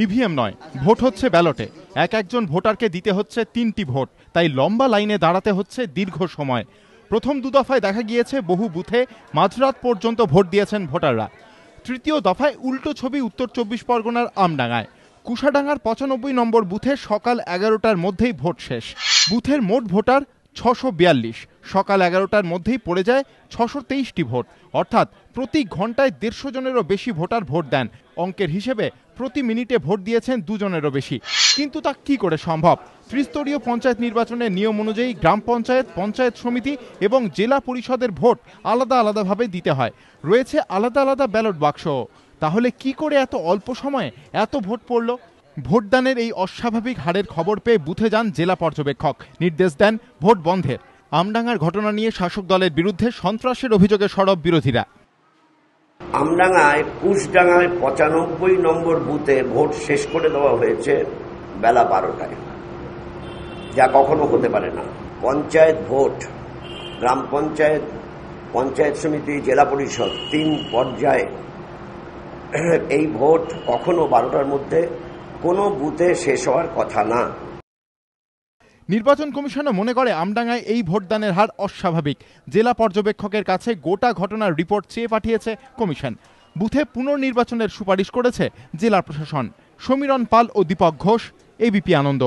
EVM নয়, vote হচ্ছে ব্যালটে। একজন ভোটারকে দিতে হচ্ছে 3টি ভোট, তাই লম্বা লাইনে দাঁড়াতে হচ্ছে দীর্ঘ সময়। প্রথম দুদফায় দেখা গিয়েছে বহু বুথে মাঝরাত পর্যন্ত ভোট দিয়েছেন ভোটাররা। তৃতীয় দফায় উল্টো ছবি উত্তর 24 পরগনার আমডাঙ্গায়। কুশাডাঙ্গার 95 নম্বর বুথে সকাল 11টার মধ্যেই ভোট শেষ। বুথের মোট ভোটার 642। সকাল 11টার মধ্যেই পড়ে যায় 623টি ভোট, অর্থাৎ প্রতি ঘন্টায় 150 জনেরও বেশি ভোটার ভোট দেন। অঙ্কের হিসেবে প্রতি মিনিটে ভোট দিয়েছেন 2 জনেরও বেশি। কিন্তু তা কি করে সম্ভব? ত্রিস্তরীয় পঞ্চায়েত নির্বাচনের নিয়ম অনুযায়ী গ্রাম পঞ্চায়েত, পঞ্চায়েত সমিতি এবং জেলা পরিষদের ভোট আলাদা আলাদাভাবে দিতে হয়। রয়েছে আলাদা আলাদা ব্যালট বাক্স। তাহলে কি করে এত অল্প সময়ে এত ভোট পড়ল? ভোটদানের এই অস্বাভাবিক হারের খবর পেয়ে বুথে যান জেলা পর্যবেক্ষক। নির্দেশ দেন ভোট বন্ধের। আমডাঙ্গার ঘটনা নিয়ে শাসক দলের বিরুদ্ধে সন্ত্রাসের অভিযোগে সরব বিরোধীরা। আমডাঙ্গায় কুশডাঙ্গায় 95 নম্বর বুথে ভোট শেষ করে দেওয়া হয়েছে বেলা 12টায়, যা কখনো হতে পারে না। পঞ্চায়েত ভোট, গ্রাম পঞ্চায়েত, পঞ্চায়েত সমিতি, জেলা পরিষদ 3 পর্যায়ে এই ভোট কখনো 12টার মধ্যে কোনো বুথে শেষ হওয়ার কথা না। নির্বাচন কমিশনও মনে করে আমডাঙ্গায় এই ভোটদানের হার অস্বাভাবিক। জেলা পর্যবেক্ষকের কাছে গোটা ঘটনার রিপোর্ট চেয়ে পাঠিয়েছে কমিশন। বুথে পুনর্নির্বাচনের সুপারিশ করেছে জেলা প্রশাসন। সমীরণ পাল ও দীপক ঘোষ, এবিপি আনন্দ।